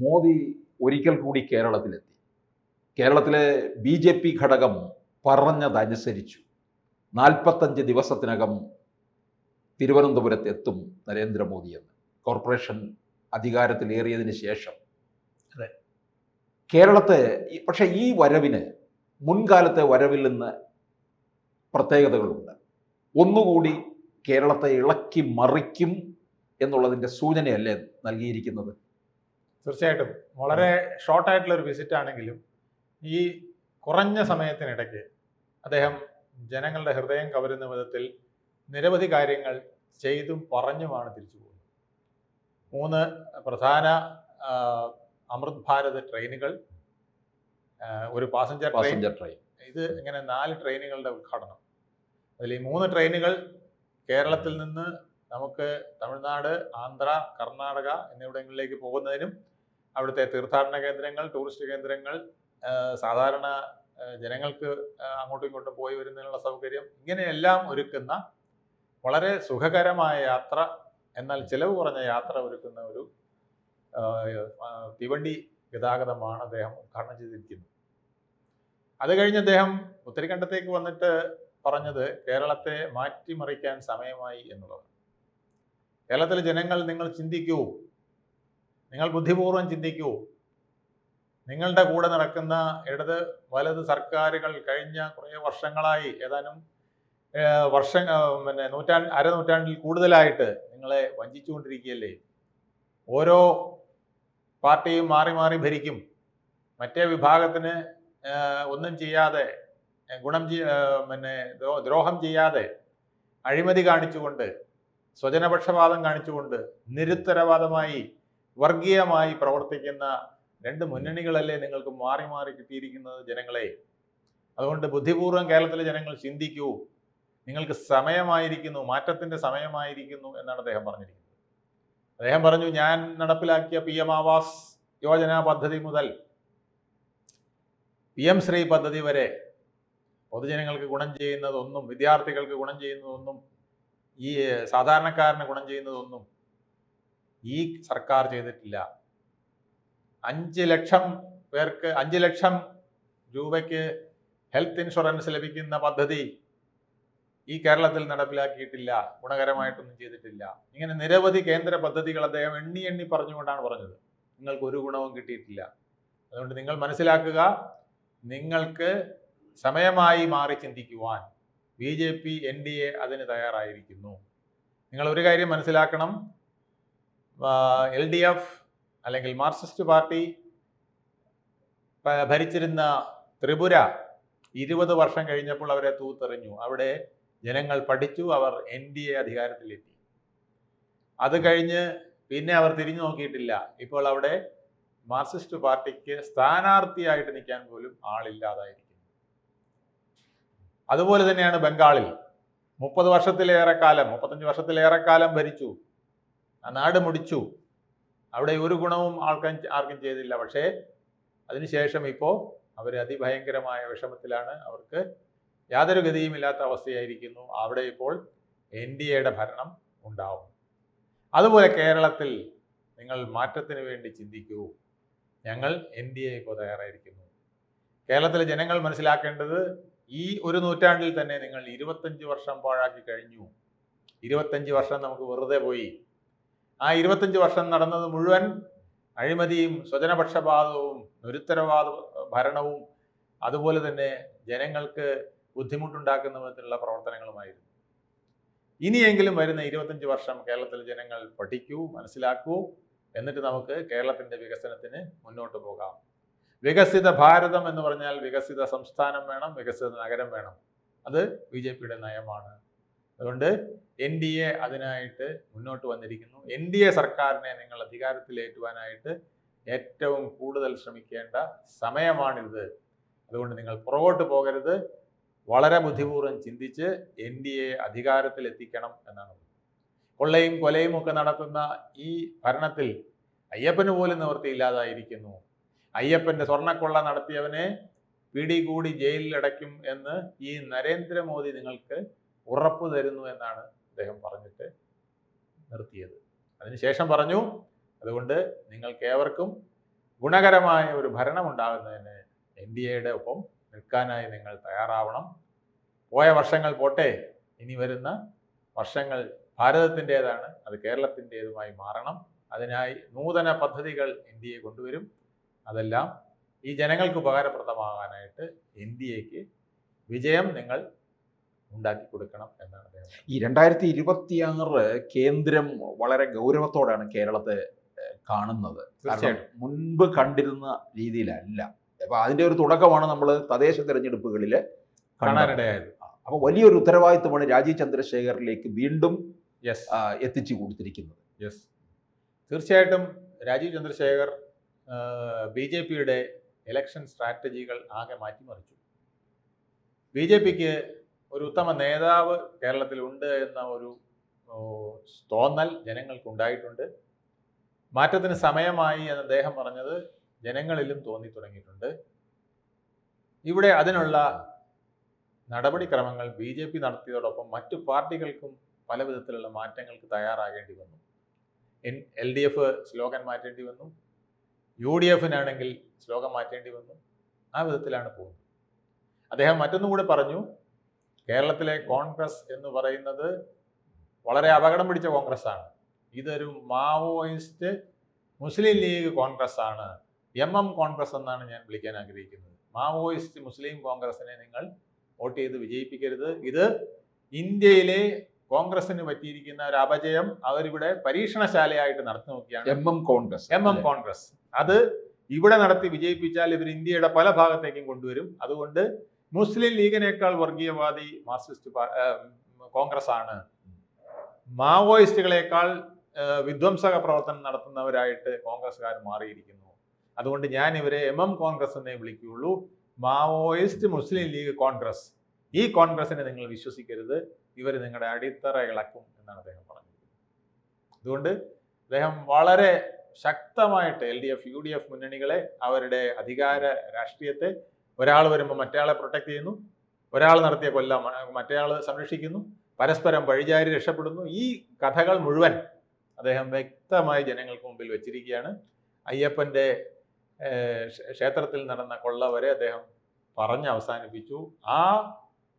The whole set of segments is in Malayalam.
മോദി ഒരിക്കൽ കൂടി കേരളത്തിലെത്തി. കേരളത്തിലെ BJP ഘടകം പറഞ്ഞതനുസരിച്ചു. 45 ദിവസത്തിനകം തിരുവനന്തപുരത്ത് എത്തും നരേന്ദ്രമോദി എന്ന് കോർപ്പറേഷൻ അധികാരത്തിലേറിയതിന് ശേഷം. അതെ. കേരളത്തെ പക്ഷേ ഈ വരവിന് മുൻകാലത്തെ വരവിൽ നിന്ന് പ്രത്യേകതകളുണ്ട്. ഒന്നുകൂടി കേരളത്തെ ഇളക്കി മറിക്കും എന്നുള്ളതിൻ്റെ സൂചനയല്ലേ നൽകിയിരിക്കുന്നത്? തീർച്ചയായിട്ടും വളരെ ഷോർട്ടായിട്ടുള്ള ഒരു വിസിറ്റ് ആണെങ്കിലും ഈ കുറഞ്ഞ സമയത്തിനിടയ്ക്ക് അദ്ദേഹം ജനങ്ങളുടെ ഹൃദയം കവരുന്ന വിധത്തിൽ നിരവധി കാര്യങ്ങൾ ചെയ്തും പറഞ്ഞുമാണ് തിരിച്ചു പോകുന്നത്. 3 പ്രധാന അമൃത് ഭാരത് ട്രെയിനുകൾ, ഒരു പാസഞ്ചർ ട്രെയിൻ, ഇത് ഇങ്ങനെ 4 ട്രെയിനുകളുടെ ഉദ്ഘാടനം. അതിൽ ഈ 3 ട്രെയിനുകൾ കേരളത്തിൽ നിന്ന് നമുക്ക് തമിഴ്നാട്, ആന്ധ്ര, കർണാടക എന്നിവിടങ്ങളിലേക്ക് പോകുന്നതിനും അവിടുത്തെ തീർത്ഥാടന കേന്ദ്രങ്ങൾ, ടൂറിസ്റ്റ് കേന്ദ്രങ്ങൾ, സാധാരണ ജനങ്ങൾക്ക് അങ്ങോട്ടും ഇങ്ങോട്ടും പോയി വരുന്നതിനുള്ള സൗകര്യം, ഇങ്ങനെയെല്ലാം ഒരുക്കുന്ന വളരെ സുഖകരമായ യാത്ര, എന്നാൽ ചിലവ് കുറഞ്ഞ യാത്ര ഒരുക്കുന്ന ഒരു തീവണ്ടി ഗതാഗതമാണ് അദ്ദേഹം ഉദ്ഘാടനം ചെയ്തിരിക്കുന്നത്. അത് കഴിഞ്ഞ് അദ്ദേഹം ഉത്തരഖണ്ഡത്തേക്ക് വന്നിട്ട് പറഞ്ഞത് കേരളത്തെ മാറ്റിമറിക്കാൻ സമയമായി എന്നുള്ളതാണ്. കേരളത്തിലെ ജനങ്ങൾ, നിങ്ങൾ ചിന്തിക്കൂ, നിങ്ങൾ ബുദ്ധിപൂർവ്വം ചിന്തിക്കൂ. നിങ്ങളുടെ കൂടെ നടക്കുന്ന ഇടത് വലത് സർക്കാരുകൾ കഴിഞ്ഞ കുറേ വർഷങ്ങളായി, ഏതാനും അരനൂറ്റാണ്ടിൽ കൂടുതലായിട്ട് നിങ്ങളെ വഞ്ചിച്ചുകൊണ്ടിരിക്കുകയല്ലേ. ഓരോ പാർട്ടിയും മാറി മാറി ഭരിക്കും. മറ്റേ വിഭാഗത്തിന് ഒന്നും ചെയ്യാതെ, ദ്രോഹം ചെയ്യാതെ, അഴിമതി കാണിച്ചുകൊണ്ട്, സ്വജനപക്ഷപാതം കാണിച്ചുകൊണ്ട്, നിരുത്തരവാദമായി, വർഗീയമായി പ്രവർത്തിക്കുന്ന 2 മുന്നണികളല്ലേ നിങ്ങൾക്ക് മാറി മാറി കിട്ടിയിരിക്കുന്നത് ജനങ്ങളെ. അതുകൊണ്ട് ബുദ്ധിപൂർവ്വം കേരളത്തിലെ ജനങ്ങൾ ചിന്തിക്കൂ, നിങ്ങൾക്ക് സമയമായിരിക്കുന്നു, മാറ്റത്തിൻ്റെ സമയമായിരിക്കുന്നു എന്നാണ് അദ്ദേഹം പറഞ്ഞിരിക്കുന്നത്. അദ്ദേഹം പറഞ്ഞു, ഞാൻ നടപ്പിലാക്കിയ PM ആവാസ് യോജന പദ്ധതി മുതൽ PM ശ്രീ പദ്ധതി വരെ പൊതുജനങ്ങൾക്ക് ഗുണം ചെയ്യുന്നതൊന്നും, വിദ്യാർത്ഥികൾക്ക് ഗുണം ചെയ്യുന്നതൊന്നും, ഈ സാധാരണക്കാരന് ഗുണം ചെയ്യുന്നതൊന്നും ഈ സർക്കാർ ചെയ്തിട്ടില്ല. 5 ലക്ഷം പേർക്ക് 5 ലക്ഷം രൂപയ്ക്ക് ഹെൽത്ത് ഇൻഷുറൻസ് ലഭിക്കുന്ന പദ്ധതി ഈ കേരളത്തിൽ നടപ്പിലാക്കിയിട്ടില്ല, ഗുണകരമായിട്ടൊന്നും ചെയ്തിട്ടില്ല. ഇങ്ങനെ നിരവധി കേന്ദ്ര പദ്ധതികൾ അദ്ദേഹം എണ്ണി എണ്ണി പറഞ്ഞുകൊണ്ടാണ് പറഞ്ഞത്. നിങ്ങൾക്ക് ഒരു ഗുണവും കിട്ടിയിട്ടില്ല. അതുകൊണ്ട് നിങ്ങൾ മനസ്സിലാക്കുക, നിങ്ങൾക്ക് സമയമായി മാറി ചിന്തിക്കുവാൻ BJP NDA അതിന് തയ്യാറായിരിക്കുന്നു. നിങ്ങൾ ഒരു കാര്യം മനസ്സിലാക്കണം, LDF അല്ലെങ്കിൽ മാർക്സിസ്റ്റ് പാർട്ടി ഭരിച്ചിരുന്ന ത്രിപുര 20 വർഷം കഴിഞ്ഞപ്പോൾ അവരെ തൂത്തെറിഞ്ഞു. അവിടെ ജനങ്ങൾ പഠിച്ചു, അവർ NDA അധികാരത്തിലെത്തി. അത് കഴിഞ്ഞ് പിന്നെ അവർ തിരിഞ്ഞു നോക്കിയിട്ടില്ല. ഇപ്പോൾ അവിടെ മാർക്സിസ്റ്റ് പാർട്ടിക്ക് സ്ഥാനാർത്ഥിയായിട്ട് നിൽക്കാൻ പോലും ആളില്ലാതായിരിക്കുന്നു. അതുപോലെ തന്നെയാണ് ബംഗാളിൽ 35 വർഷത്തിലേറെ കാലം ഭരിച്ചു, ആ നാട് മുടിച്ചു. അവിടെ ഒരു ഗുണവും ആർക്കും ചെയ്തില്ല. പക്ഷേ അതിനുശേഷം ഇപ്പോൾ അവർ അതിഭയങ്കരമായ വിഷമത്തിലാണ്. അവർക്ക് യാതൊരു ഗതിയുമില്ലാത്ത അവസ്ഥയായിരിക്കുന്നു. അവിടെ ഇപ്പോൾ NDAയുടെ ഭരണം ഉണ്ടാവും. അതുപോലെ കേരളത്തിൽ നിങ്ങൾ മാറ്റത്തിന് വേണ്ടി ചിന്തിക്കൂ. ഞങ്ങൾ NDA ഇപ്പോൾ തയ്യാറായിരിക്കുന്നു. കേരളത്തിലെ ജനങ്ങൾ മനസ്സിലാക്കേണ്ടത്, ഈ ഒരു നൂറ്റാണ്ടിൽ തന്നെ നിങ്ങൾ 25 വർഷം പാഴാക്കി കഴിഞ്ഞു. 25 വർഷം നമുക്ക് വെറുതെ പോയി. ആ 25 വർഷം നടന്നത് മുഴുവൻ അഴിമതിയും, സ്വജനപക്ഷപാതവും, നിരുത്തരവാദ ഭരണവും, അതുപോലെ തന്നെ ജനങ്ങൾക്ക് ബുദ്ധിമുട്ടുണ്ടാക്കുന്ന വിധത്തിലുള്ള പ്രവർത്തനങ്ങളുമായിരുന്നു. ഇനിയെങ്കിലും വരുന്ന 25 വർഷം കേരളത്തിലെ ജനങ്ങൾ പഠിക്കൂ, മനസ്സിലാക്കൂ. എന്നിട്ട് നമുക്ക് കേരളത്തിൻ്റെ വികസനത്തിന് മുന്നോട്ട് പോകാം. വികസിത ഭാരതം എന്ന് പറഞ്ഞാൽ വികസിത സംസ്ഥാനം വേണം, വികസിത നഗരം വേണം. അത് BJPയുടെ നയമാണ്. അതുകൊണ്ട് NDA അതിനായിട്ട് മുന്നോട്ട് വന്നിരിക്കുന്നു. NDA സർക്കാരിനെ നിങ്ങൾ അധികാരത്തിലേറ്റുവാനായിട്ട് ഏറ്റവും കൂടുതൽ ശ്രമിക്കേണ്ട സമയമാണിത്. അതുകൊണ്ട് നിങ്ങൾ പുറകോട്ട് പോകരുത്. വളരെ ബുദ്ധിപൂർവ്വം ചിന്തിച്ച് NDA അധികാരത്തിലെത്തിക്കണം എന്നാണ്. കൊള്ളയും കൊലയും ഒക്കെ നടത്തുന്ന ഈ ഭരണത്തിൽ അയ്യപ്പന് പോലും നിവൃത്തിയില്ലാതായിരിക്കുന്നു. അയ്യപ്പൻ്റെ സ്വർണ്ണക്കൊള്ള നടത്തിയവനെ പിടികൂടി ജയിലിൽ അടയ്ക്കും എന്ന് ഈ നരേന്ദ്രമോദി നിങ്ങൾക്ക് ഉറപ്പ് തരുന്നു എന്നാണ് അദ്ദേഹം പറഞ്ഞിട്ട് നിർത്തിയത്. അതിനുശേഷം പറഞ്ഞു, അതുകൊണ്ട് നിങ്ങൾക്കേവർക്കും ഗുണകരമായ ഒരു ഭരണമുണ്ടാകുന്നതിന് NDAയുടെ ഒപ്പം നിൽക്കാനായി നിങ്ങൾ തയ്യാറാവണം. പോയ വർഷങ്ങൾ പോട്ടെ, ഇനി വരുന്ന വർഷങ്ങൾ ഭാരതത്തിൻ്റേതാണ്, അത് കേരളത്തിൻ്റേതുമായി മാറണം. അതിനായി നൂതന പദ്ധതികൾ NDA കൊണ്ടുവരും. അതെല്ലാം ഈ ജനങ്ങൾക്ക് ഉപകാരപ്രദമാകാനായിട്ട് NDAക്ക് വിജയം നിങ്ങൾ ഉണ്ടാക്കി കൊടുക്കണം എന്നാണ് അദ്ദേഹം. ഈ 2026 കേന്ദ്രം വളരെ ഗൗരവത്തോടാണ് കേരളത്തെ കാണുന്നത്. കാരണം മുൻപ് കണ്ടിരുന്ന രീതിയിലല്ല. അപ്പൊ അതിന്റെ ഒരു തുടക്കമാണ് നമ്മൾ തദ്ദേശ തെരഞ്ഞെടുപ്പുകളിൽ കാണാനിടയായത്. അപ്പോൾ വലിയൊരു ഉത്തരവാദിത്വമാണ് രാജീവ് ചന്ദ്രശേഖറിലേക്ക് വീണ്ടും എത്തിച്ചു കൊടുത്തിരിക്കുന്നത്. തീർച്ചയായിട്ടും രാജീവ് ചന്ദ്രശേഖർ BJPയുടെ ഇലക്ഷൻ സ്ട്രാറ്റജികൾ ആകെ മാറ്റിമറിച്ചു. BJPക്ക് ഒരു ഉത്തമ നേതാവ് കേരളത്തിലുണ്ട് എന്ന ഒരു തോന്നൽ ജനങ്ങൾക്കുണ്ടായിട്ടുണ്ട്. മാറ്റത്തിന് സമയമായി എന്ന് അദ്ദേഹം പറഞ്ഞത് ജനങ്ങളിലും തോന്നി തുടങ്ങിയിട്ടുണ്ട്. ഇവിടെ അതിനുള്ള നടപടിക്രമങ്ങൾ BJP നടത്തിയതോടൊപ്പം മറ്റു പാർട്ടികൾക്കും പല വിധത്തിലുള്ള മാറ്റങ്ങൾക്ക് തയ്യാറാകേണ്ടി വന്നു. LDF സ്ലോഗൻ മാറ്റേണ്ടി വന്നു, UDFനാണെങ്കിൽ സ്ലോഗൻ മാറ്റേണ്ടി വന്നു. ആ വിധത്തിലാണ് പോകുന്നത്. അദ്ദേഹം മറ്റൊന്നും കൂടെ പറഞ്ഞു, കേരളത്തിലെ കോൺഗ്രസ് എന്ന് പറയുന്നത് വളരെ അപകടം പിടിച്ച കോൺഗ്രസ് ആണ്. ഇതൊരു മാവോയിസ്റ്റ് മുസ്ലിം ലീഗ് കോൺഗ്രസ് ആണ്. MM കോൺഗ്രസ് എന്നാണ് ഞാൻ വിളിക്കാൻ ആഗ്രഹിക്കുന്നത്. മാവോയിസ്റ്റ് മുസ്ലിം കോൺഗ്രസിനെ നിങ്ങൾ വോട്ട് ചെയ്ത് വിജയിപ്പിക്കരുത്. ഇത് ഇന്ത്യയിലെ കോൺഗ്രസിന് പറ്റിയിരിക്കുന്ന ഒരു അപജയം അവരിവിടെ പരീക്ഷണശാലയായിട്ട് നടത്തി നോക്കിയാണ് MM കോൺഗ്രസ്. അത് ഇവിടെ നടത്തി വിജയിപ്പിച്ചാൽ ഇവർ ഇന്ത്യയുടെ പല ഭാഗത്തേക്കും കൊണ്ടുവരും. അതുകൊണ്ട് മുസ്ലിം ലീഗിനേക്കാൾ വർഗീയവാദി മാർക്സിസ്റ്റ് കോൺഗ്രസ് ആണ്. മാവോയിസ്റ്റുകളെക്കാൾ വിധ്വംസക പ്രവർത്തനം നടത്തുന്നവരായിട്ട് കോൺഗ്രസ്സുകാർ മാറിയിരിക്കുന്നു. അതുകൊണ്ട് ഞാൻ ഇവരെ MM കോൺഗ്രസ് എന്നേ വിളിക്കുകയുള്ളൂ. മാവോയിസ്റ്റ് മുസ്ലിം ലീഗ് കോൺഗ്രസ്, ഈ കോൺഗ്രസിനെ നിങ്ങൾ വിശ്വസിക്കരുത്, ഇവർ നിങ്ങളുടെ അടിത്തറ ഇളക്കും എന്നാണ് അദ്ദേഹം പറഞ്ഞത്. അതുകൊണ്ട് അദ്ദേഹം വളരെ ശക്തമായിട്ട് LDF UDF മുന്നണികളെ, അവരുടെ അധികാര രാഷ്ട്രീയത്തെ, ഒരാൾ വരുമ്പോൾ മറ്റേയാളെ പ്രൊട്ടക്ട് ചെയ്യുന്നു, ഒരാൾ നടത്തിയ കൊല്ലം മറ്റേയാൾ സംരക്ഷിക്കുന്നു, പരസ്പരം വഴിചാരി രക്ഷപ്പെടുന്നു, ഈ കഥകൾ മുഴുവൻ അദ്ദേഹം വ്യക്തമായി ജനങ്ങൾക്ക് മുമ്പിൽ വെച്ചിരിക്കുകയാണ്. അയ്യപ്പൻ്റെ ക്ഷേത്രത്തിൽ നടന്ന കൊള്ള വരെ അദ്ദേഹം പറഞ്ഞ് അവസാനിപ്പിച്ചു. ആ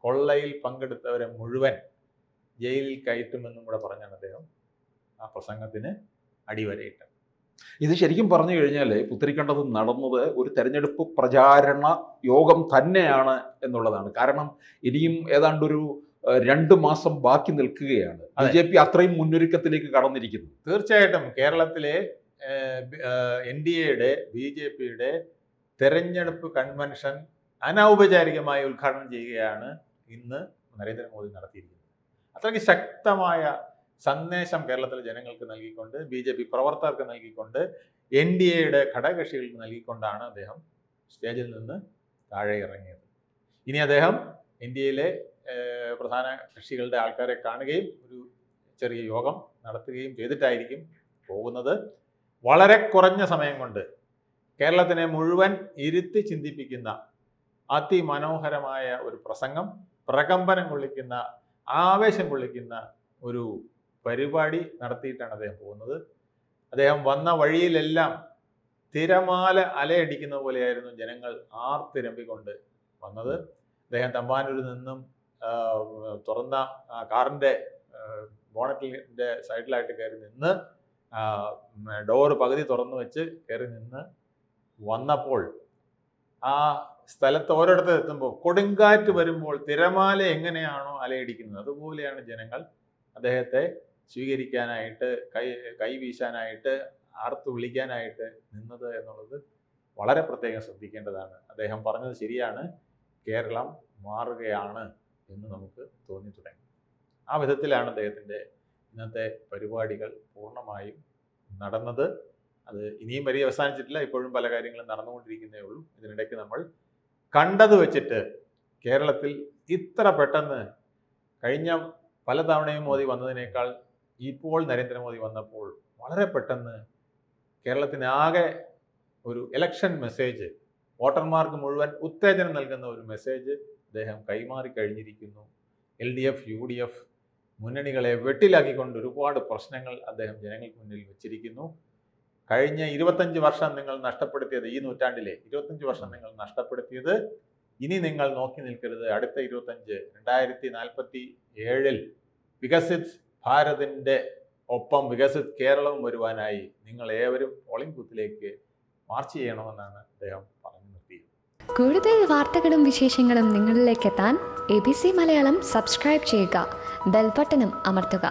കൊള്ളയിൽ പങ്കെടുത്തവരെ മുഴുവൻ ജയിലിൽ കയറ്റുമെന്നും കൂടെ പറഞ്ഞാണ് അദ്ദേഹം ആ പ്രസംഗത്തിന് അടിവരയിട്ടത്. ഇത് ശരിക്കും പറഞ്ഞു കഴിഞ്ഞാൽ പുത്തരിക്കണ്ടത്ത് നടന്നത് ഒരു തെരഞ്ഞെടുപ്പ് പ്രചാരണ യോഗം തന്നെയാണ് എന്നുള്ളതാണ്. കാരണം ഇനിയും ഏതാണ്ടൊരു 2 മാസം ബാക്കി നിൽക്കുകയാണ്. BJP അത്രയും മുന്നൊരുക്കത്തിലേക്ക് കടന്നിരിക്കുന്നു. തീർച്ചയായിട്ടും കേരളത്തിലെ NDAയുടെ BJPയുടെ തെരഞ്ഞെടുപ്പ് കൺവെൻഷൻ അനൗപചാരികമായി ഉദ്ഘാടനം ചെയ്യുകയാണ് ഇന്ന് നരേന്ദ്രമോദി നടത്തിയിരിക്കുന്നത്. അത്രയ്ക്ക് ശക്തമായ സന്ദേശം കേരളത്തിലെ ജനങ്ങൾക്ക് നൽകിക്കൊണ്ട്, BJP പ്രവർത്തകർക്ക് നൽകിക്കൊണ്ട്, NDAയുടെ ഘടകകക്ഷികൾക്ക് നൽകിക്കൊണ്ടാണ് അദ്ദേഹം സ്റ്റേജിൽ നിന്ന് താഴെ ഇറങ്ങിയത്. ഇനി അദ്ദേഹം ഇന്ത്യയിലെ പ്രധാന കക്ഷികളുടെ ആൾക്കാരെ കാണുകയും ഒരു ചെറിയ യോഗം നടത്തുകയും ചെയ്തിട്ടായിരിക്കും പോകുന്നത്. വളരെ കുറഞ്ഞ സമയം കൊണ്ട് കേരളത്തിനെ മുഴുവൻ ഇരുത്തി ചിന്തിപ്പിക്കുന്ന അതിമനോഹരമായ ഒരു പ്രസംഗം, പ്രകമ്പനം കൊള്ളിക്കുന്ന, ആവേശം കൊള്ളിക്കുന്ന ഒരു പരിപാടി നടത്തിയിട്ടാണ് അദ്ദേഹം പോകുന്നത്. അദ്ദേഹം വന്ന വഴിയിലെല്ലാം തിരമാല അലയടിക്കുന്ന പോലെയായിരുന്നു ജനങ്ങൾ ആർത്തിരമ്പിക്കൊണ്ട് വന്നത്. അദ്ദേഹം തമ്പാനൂരിൽ നിന്നും തുറന്ന കാറിൻ്റെ ബോണറ്റിൻ്റെ സൈഡിലായിട്ട് കയറി നിന്ന്, ഡോറ് പകുതി തുറന്നു വെച്ച് കയറി നിന്ന് വന്നപ്പോൾ ആ സ്ഥലത്ത് ഓരോരുത്തർ എത്തുമ്പോൾ കൊടുങ്കാറ്റ് വരുമ്പോൾ തിരമാല എങ്ങനെയാണോ അലയടിക്കുന്നത് അതുപോലെയാണ് ജനങ്ങൾ അദ്ദേഹത്തെ സ്വീകരിക്കാനായിട്ട്, കൈ വീശാനായിട്ട്, ആർത്തു വിളിക്കാനായിട്ട് നിന്നത് എന്നുള്ളത് വളരെ പ്രത്യേകം ശ്രദ്ധിക്കേണ്ടതാണ്. അദ്ദേഹം പറഞ്ഞത് ശരിയാണ്, കേരളം മാറുകയാണ് എന്ന് നമുക്ക് തോന്നി തുടങ്ങി. ആ വിധത്തിലാണ് അദ്ദേഹത്തിൻ്റെ ഇന്നത്തെ പരിപാടികൾ പൂർണ്ണമായും നടന്നത്. അത് ഇനിയും വരി അവസാനിച്ചിട്ടില്ല, ഇപ്പോഴും പല കാര്യങ്ങളും നടന്നുകൊണ്ടിരിക്കുന്നേ ഉള്ളൂ. ഇതിനിടയ്ക്ക് നമ്മൾ കണ്ടത് വെച്ചിട്ട് കേരളത്തിൽ ഇത്ര പെട്ടെന്ന് കഴിഞ്ഞ പല തവണയും മോദി വന്നതിനേക്കാൾ ഇപ്പോൾ നരേന്ദ്രമോദി വന്നപ്പോൾ വളരെ പെട്ടെന്ന് കേരളത്തിനാകെ ഒരു ഇലക്ഷൻ മെസ്സേജ്, വോട്ടർമാർക്ക് മുഴുവൻ ഉത്തേജനം നൽകുന്ന ഒരു മെസ്സേജ് അദ്ദേഹം കൈമാറി കഴിഞ്ഞിരിക്കുന്നു. LDF UDF മുന്നണികളെ വെട്ടിലാക്കിക്കൊണ്ട് ഒരുപാട് പ്രശ്നങ്ങൾ അദ്ദേഹം ജനങ്ങൾക്ക് മുന്നിൽ വെച്ചിരിക്കുന്നു. കഴിഞ്ഞ 25 വർഷം നിങ്ങൾ നഷ്ടപ്പെടുത്തിയത്, ഈ നൂറ്റാണ്ടിലെ 25 വർഷം നിങ്ങൾ നഷ്ടപ്പെടുത്തിയത് ഇനി നിങ്ങൾ നോക്കി നിൽക്കരുത്. അടുത്ത 2047 വികസിത് ഭാരതിൻ്റെ ഒപ്പം വികസിത് കേരളവും വരുവാനായി നിങ്ങൾ ഏവരും പോളിംഗ് ബൂത്തിലേക്ക് മാർച്ച് ചെയ്യണമെന്നാണ് അദ്ദേഹം പറഞ്ഞു നിർത്തിയത്. കൂടുതൽ വാർത്തകളും വിശേഷങ്ങളും നിങ്ങളിലേക്ക് എത്താൻ ABC മലയാളം സബ്സ്ക്രൈബ് ചെയ്യുക, ബെൽ ബട്ടണും അമർത്തുക.